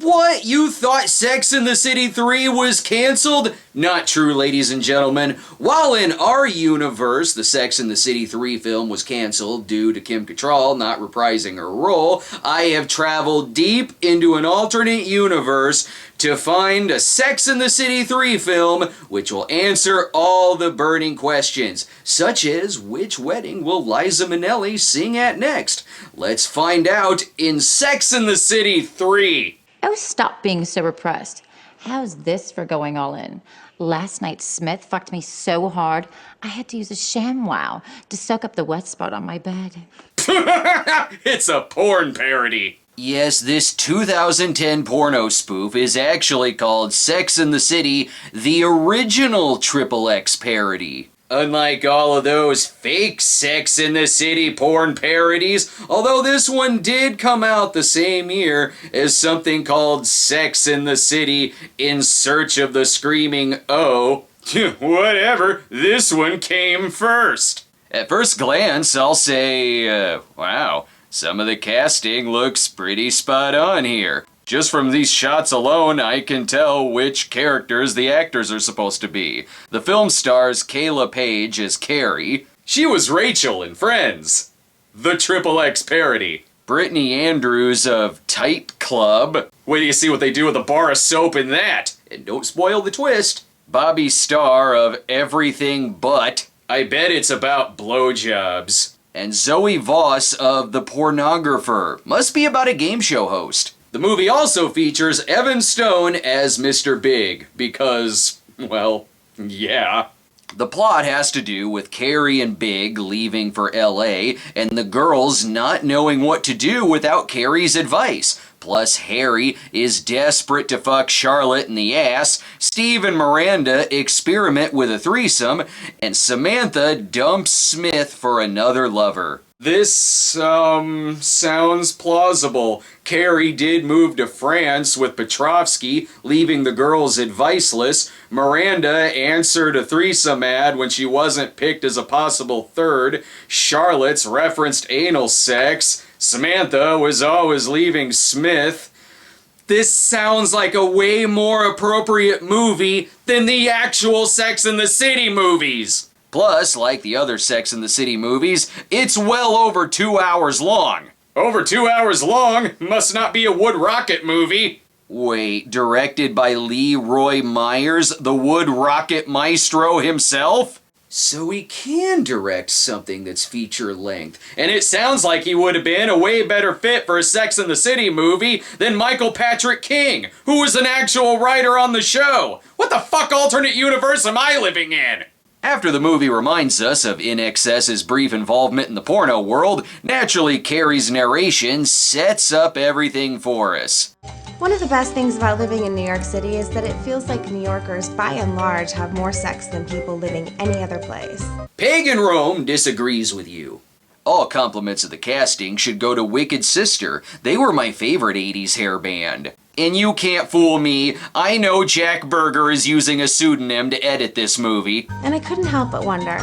What? You thought Sex and the City 3 was canceled? Not true, ladies and gentlemen. While in our universe, the Sex and the City 3 film was canceled due to Kim Cattrall not reprising her role, I have traveled deep into an alternate universe to find a Sex and the City 3 film which will answer all the burning questions, such as which wedding will Liza Minnelli sing at next? Let's find out in Sex and the City 3. Oh, stop being so repressed. How's this for going all in? Last night, Smith fucked me so hard, I had to use a ShamWow to soak up the wet spot on my bed. It's a porn parody. Yes, this 2010 porno spoof is actually called Sex and the City, the original XXX parody. Unlike all of those fake Sex and the City porn parodies, although this one did come out the same year as something called Sex and the City in Search of the Screaming O. Whatever, this one came first. At first glance, I'll say, wow, some of the casting looks pretty spot on here. Just from these shots alone, I can tell which characters the actors are supposed to be. The film stars Kayla Page as Carrie. She was Rachel in Friends. The XXX parody. Brittany Andrews of Tight Club. Wait till you see what they do with a bar of soap in that. And don't spoil the twist. Bobby Starr of Everything But. I bet it's about blowjobs. And Zoe Voss of The Pornographer. Must be about a game show host. The movie also features Evan Stone as Mr. Big, because, well, yeah. The plot has to do with Carrie and Big leaving for LA, and the girls not knowing what to do without Carrie's advice. Plus, Harry is desperate to fuck Charlotte in the ass, Steve and Miranda experiment with a threesome, and Samantha dumps Smith for another lover. This, sounds plausible. Carrie did move to France with Petrovsky, leaving the girls adviceless. Miranda answered a threesome ad when she wasn't picked as a possible third. Charlotte's referenced anal sex. Samantha was always leaving Smith. This sounds like a way more appropriate movie than the actual Sex and the City movies. Plus, like the other Sex and the City movies, it's well over 2 hours long. Over 2 hours long? Must not be a Wood Rocket movie. Wait, directed by Leroy Myers, the Wood Rocket Maestro himself? So he can direct something that's feature length. And it sounds like he would have been a way better fit for a Sex and the City movie than Michael Patrick King, who was an actual writer on the show. What the fuck alternate universe am I living in? After the movie reminds us of INXS's brief involvement in the porno world, naturally Carrie's narration sets up everything for us. One of the best things about living in New York City is that it feels like New Yorkers, by and large, have more sex than people living any other place. Pagan Rome disagrees with you. All compliments of the casting should go to Wicked Sister. They were my favorite 80s hair band. And you can't fool me, I know Jack Berger is using a pseudonym to edit this movie. And I couldn't help but wonder,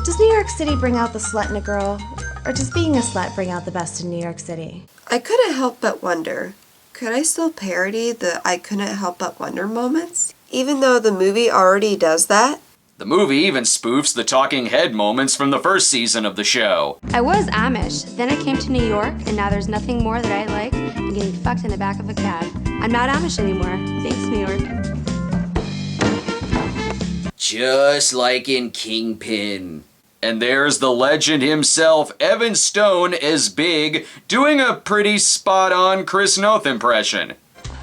does New York City bring out the slut in a girl, or does being a slut bring out the best in New York City? I couldn't help but wonder, could I still parody the I couldn't help but wonder moments? Even though the movie already does that? The movie even spoofs the talking head moments from the first season of the show. I was Amish, then I came to New York, and now there's nothing more that I like than getting fucked in the back of a cab. I'm not Amish anymore. Thanks, New York. Just like in Kingpin. And there's the legend himself, Evan Stone as Big, doing a pretty spot-on Chris Noth impression.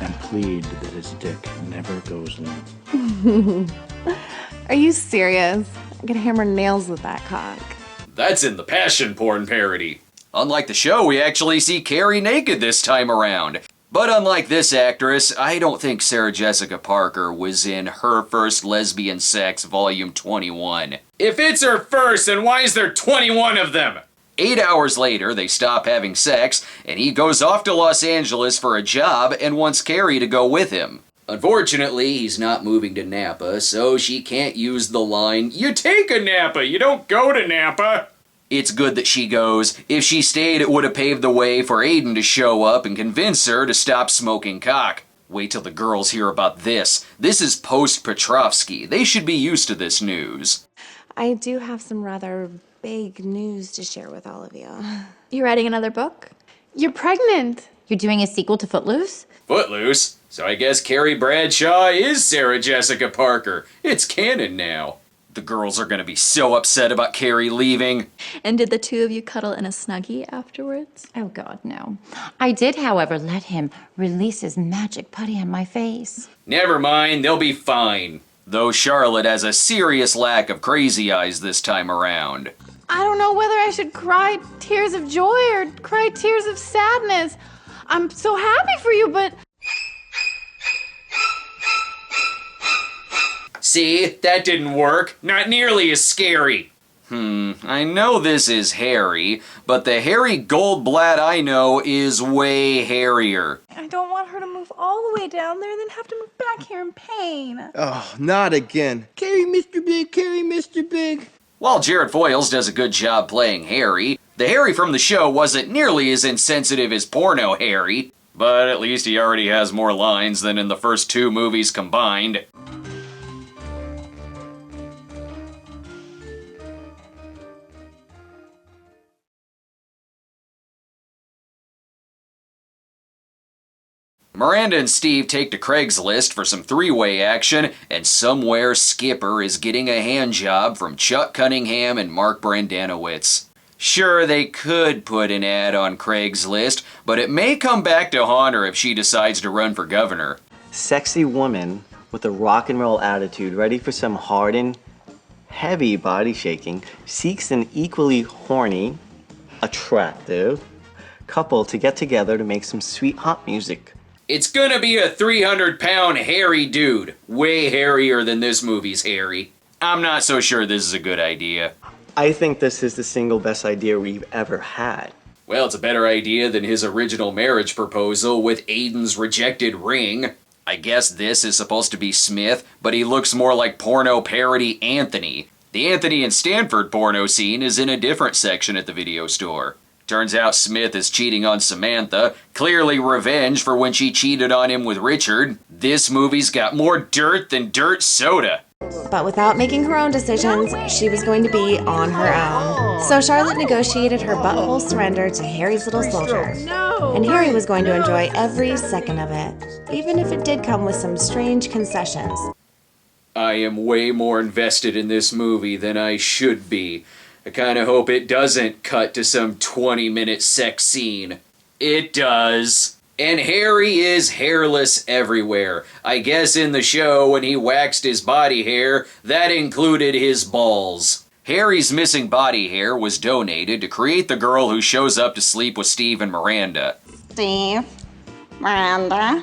And plead that his dick never goes limp. Are you serious? I'm gonna hammer nails with that cock. That's in the passion porn parody. Unlike the show, we actually see Carrie naked this time around. But unlike this actress, I don't think Sarah Jessica Parker was in Her First Lesbian Sex Volume 21. If it's her first, then why is there 21 of them? 8 hours later, they stop having sex, and he goes off to Los Angeles for a job and wants Carrie to go with him. Unfortunately, he's not moving to Napa, so she can't use the line, "You take a Napa, you don't go to Napa." It's good that she goes. If she stayed, it would have paved the way for Aiden to show up and convince her to stop smoking cock. Wait till the girls hear about this. This is post-Petrovsky. They should be used to this news. I do have some rather big news to share with all of you. You writing another book? You're pregnant. You're doing a sequel to Footloose? Footloose? So I guess Carrie Bradshaw is Sarah Jessica Parker. It's canon now. The girls are gonna be so upset about Carrie leaving. And did the two of you cuddle in a Snuggie afterwards? Oh God, no. I did, however, let him release his magic putty on my face. Never mind, they'll be fine. Though Charlotte has a serious lack of crazy eyes this time around. I don't know whether I should cry tears of joy or cry tears of sadness. I'm so happy for you, but... See, that didn't work. Not nearly as scary. I know this is hairy, but the Harry Goldblatt I know is way hairier. I don't want her to move all the way down there and then have to move back here in pain. Oh, not again. Carry Mr. Big, carry Mr. Big. While Jared Foyles does a good job playing Harry, the Harry from the show wasn't nearly as insensitive as porno Harry, but at least he already has more lines than in the first two movies combined. Miranda and Steve take to Craigslist for some three-way action, and somewhere Skipper is getting a hand job from Chuck Cunningham and Mark Brandanowitz. Sure, they could put an ad on Craigslist, but it may come back to haunt her if she decides to run for governor. Sexy woman with a rock and roll attitude, ready for some hardened, heavy body shaking, seeks an equally horny, attractive couple to get together to make some sweet hot music. It's gonna be a 300-pound hairy dude. Way hairier than this movie's hairy. I'm not so sure this is a good idea. I think this is the single best idea we've ever had. Well, it's a better idea than his original marriage proposal with Aiden's rejected ring. I guess this is supposed to be Smith, but he looks more like porno parody Anthony. The Anthony and Stanford porno scene is in a different section at the video store. Turns out Smith is cheating on Samantha, clearly revenge for when she cheated on him with Richard. This movie's got more dirt than dirt soda. But without making her own decisions, she was going to be on her own. So Charlotte negotiated her butthole surrender to Harry's little soldier. And Harry was going to enjoy every second of it, even if it did come with some strange concessions. I am way more invested in this movie than I should be. I kinda hope it doesn't cut to some 20-minute sex scene. It does. And Harry is hairless everywhere. I guess in the show when he waxed his body hair, that included his balls. Harry's missing body hair was donated to create the girl who shows up to sleep with Steve and Miranda. Steve, Miranda,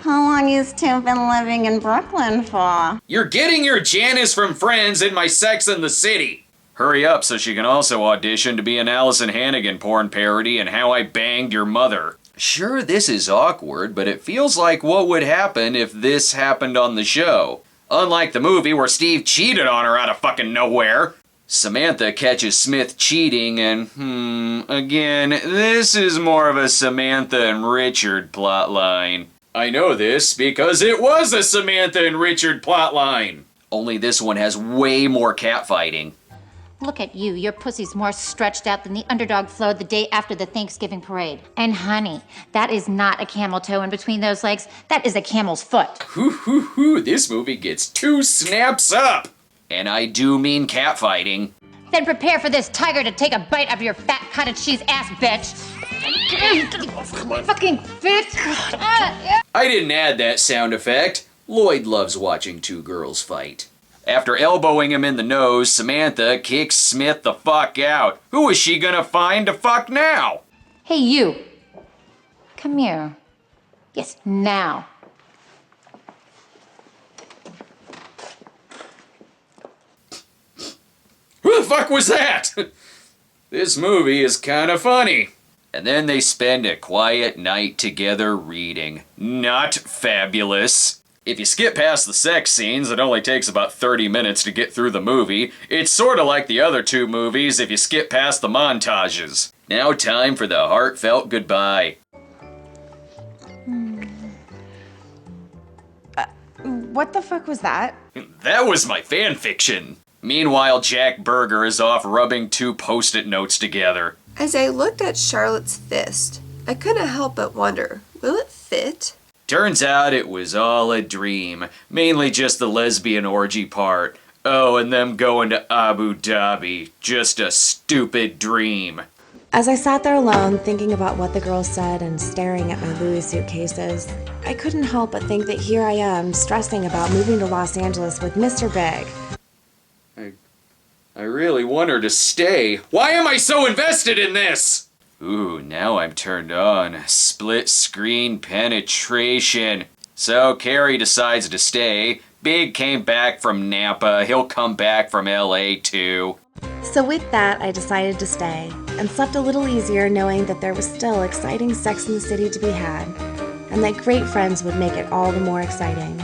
how long you two been living in Brooklyn for? You're getting your Janice from Friends in my Sex and the City. Hurry up so she can also audition to be an Allison Hannigan porn parody and How I Banged Your Mother. Sure, this is awkward, but it feels like what would happen if this happened on the show. Unlike the movie where Steve cheated on her out of fucking nowhere. Samantha catches Smith cheating and, again, this is more of a Samantha and Richard plotline. I know this because it was a Samantha and Richard plotline. Only this one has way more catfighting. Look at you. Your pussy's more stretched out than the underdog flowed the day after the Thanksgiving parade. And honey, that is not a camel toe in between those legs. That is a camel's foot. This movie gets 2 snaps up. And I do mean catfighting. Then prepare for this tiger to take a bite of your fat cottage cheese ass, bitch. Come on. Fucking bitch. I didn't add that sound effect. Lloyd loves watching 2 girls fight. After elbowing him in the nose, Samantha kicks Smith the fuck out. Who is she gonna find to fuck now? Hey, you. Come here. Yes, now. Who the fuck was that? This movie is kinda funny. And then they spend a quiet night together reading. Not fabulous. If you skip past the sex scenes, it only takes about 30 minutes to get through the movie. It's sorta like the other two movies if you skip past the montages. Now time for the heartfelt goodbye. What the fuck was that? That was my fanfiction. Meanwhile, Jack Berger is off rubbing two Post-it notes together. As I looked at Charlotte's fist, I couldn't help but wonder, will it fit? Turns out it was all a dream, mainly just the lesbian orgy part. Oh, and them going to Abu Dhabi, just a stupid dream. As I sat there alone, thinking about what the girls said and staring at my Louis suitcases, I couldn't help but think that here I am, stressing about moving to Los Angeles with Mr. Big. I really want her to stay. Why am I so invested in this? Ooh, now I'm turned on. Split screen penetration. So Carrie decides to stay. Big came back from Napa. He'll come back from LA too. So with that, I decided to stay, and slept a little easier knowing that there was still exciting Sex in the City to be had, and that great friends would make it all the more exciting.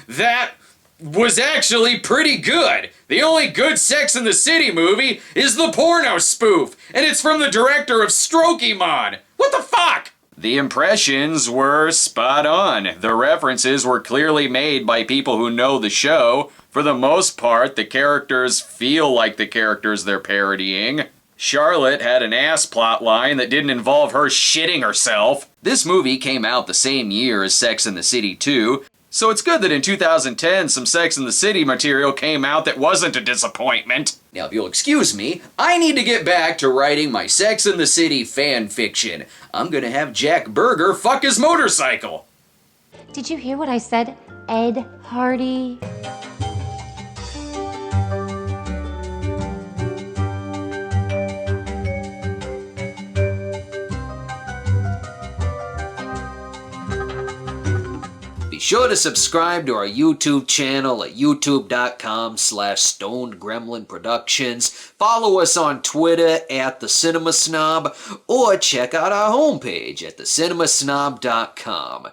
That was actually pretty good. The only good Sex in the City movie is the porno spoof, and it's from the director of Strokey-Mon. What the fuck? The impressions were spot on. The references were clearly made by people who know the show. For the most part, the characters feel like the characters they're parodying. Charlotte had an ass plot line that didn't involve her shitting herself. This movie came out the same year as Sex in the City 2, so it's good that in 2010 some Sex in the City material came out that wasn't a disappointment. Now if you'll excuse me, I need to get back to writing my Sex in the City fan fiction. I'm gonna have Jack Berger fuck his motorcycle. Did you hear what I said, Ed Hardy? Be sure to subscribe to our YouTube channel at youtube.com/stonedgremlinproductions. Follow us on Twitter at The Cinema Snob, or check out our homepage at thecinemasnob.com.